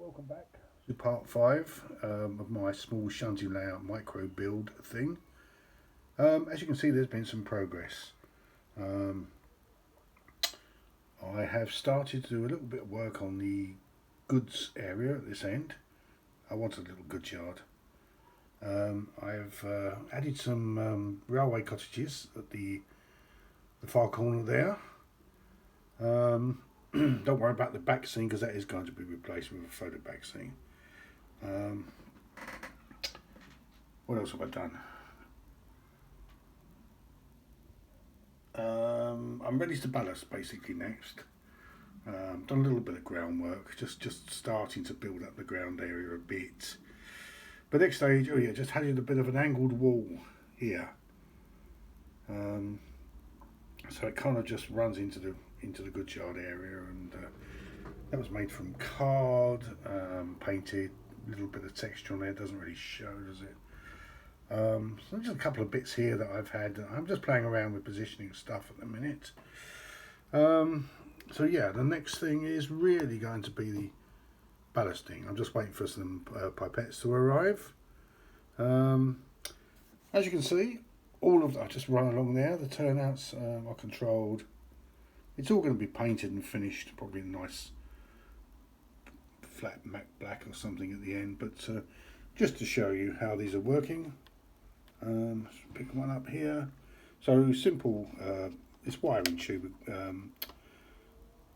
Welcome back to part 5 of my small shanty layout micro build thing. As you can see, there's been some progress. I have started to do a little bit of work on the goods area at this end. I want a little goods yard. I've added some railway cottages at the far corner there. Don't worry about the back scene because that is going to be replaced with a photo back scene. What else have I done? I'm ready to ballast basically next. Done a little bit of groundwork, just starting to build up the ground area a bit. But next stage, oh yeah, just added a bit of an angled wall here. So it kind of just runs into the goods yard area, and that was made from card, painted, a little bit of texture on there, doesn't really show, does it? So just a couple of bits here that I've had. I'm just playing around with positioning stuff at the minute. So yeah, the next thing is really going to be the ballasting. I'm just waiting for some pipettes to arrive. As you can see, I just run along there. The turnouts are controlled. It's all going to be painted and finished, probably a nice flat matte black or something at the end. But just to show you how these are working, pick one up here. So simple, it's wiring tube.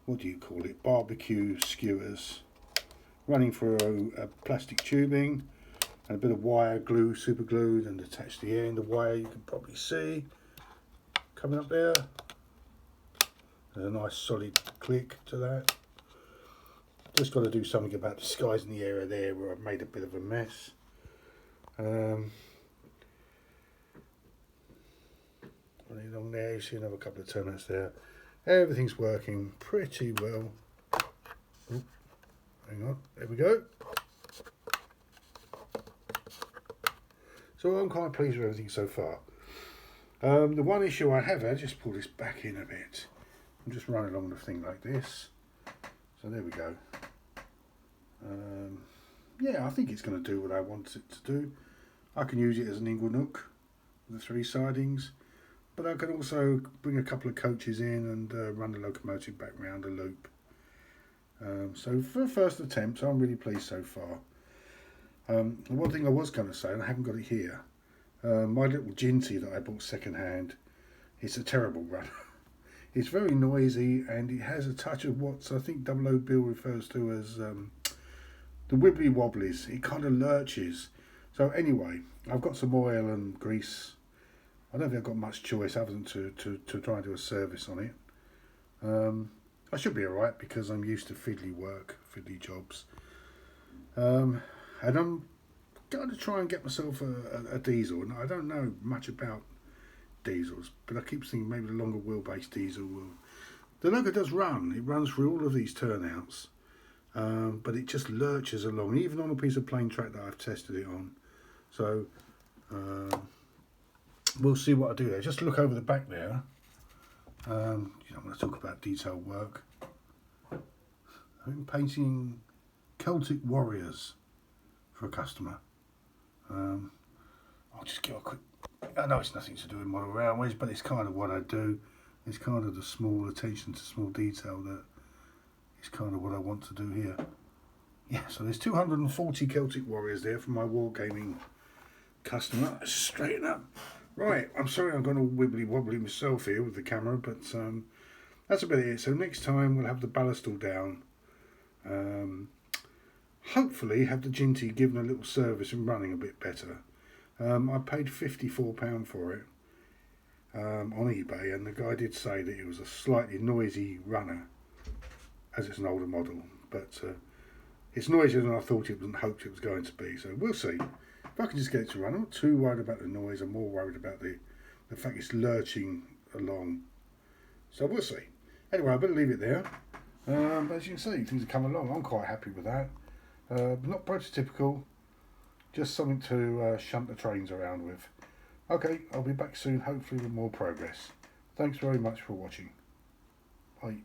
What do you call it? Barbecue skewers, running through a plastic tubing and a bit of wire glue, super glued, and attached to the end. The wire you can probably see coming up there. There's a nice solid click to that. Just got to do something about disguising the area there where I've made a bit of a mess. Running along there, you see another couple of turnouts there. Everything's working pretty well. Ooh, hang on, there we go. So I'm quite pleased with everything so far. The one issue I have had, just pull this back in a bit. I'm just running along the thing like this. So there we go. Yeah, I think it's going to do what I want it to do. I can use it as an ingle nook with the 3 sidings, but I can also bring a couple of coaches in and run the locomotive back round a loop. So for a first attempt, I'm really pleased so far. One thing I was going to say, and I haven't got it here, my little Ginty that I bought second hand, it's a terrible runner. It's very noisy, and it has a touch of what I think 00 Bill refers to as the wibbly wobblies. It kind of lurches. So anyway, I've got some oil and grease. I don't think I've got much choice other than to try and do a service on it. I should be alright because I'm used to fiddly jobs. And I'm going to try and get myself a diesel. And I don't know much about diesels, but I keep thinking maybe the longer wheelbase diesel will. The logo does run. It runs through all of these turnouts, but it just lurches along, even on a piece of plain track that I've tested it on. So we'll see what I do there. Just look over the back there. I'm going to talk about detail work. I'm painting Celtic warriors for a customer. I'll just give a quick. I know it's nothing to do with model railways, but it's kind of what I do. It's kind of the small attention to small detail that is kind of what I want to do here. Yeah, so there's 240 Celtic warriors there for my wargaming customer. Let's straighten up. Right, I'm sorry I'm going all wibbly wobbly myself here with the camera, but that's about it. So next time we'll have the ballast all down. Hopefully have the Ginty given a little service and running a bit better. I paid £54 for it on eBay, and the guy did say that it was a slightly noisy runner, as it's an older model, but it's noisier than I thought it was and hoped it was going to be, so we'll see. If I can just get it to run, I'm not too worried about the noise, I'm more worried about the fact it's lurching along, so we'll see. Anyway, I better leave it there. But as you can see, things are coming along. I'm quite happy with that. Not prototypical, just something to shunt the trains around with. Okay, I'll be back soon, hopefully with more progress. Thanks very much for watching. Bye.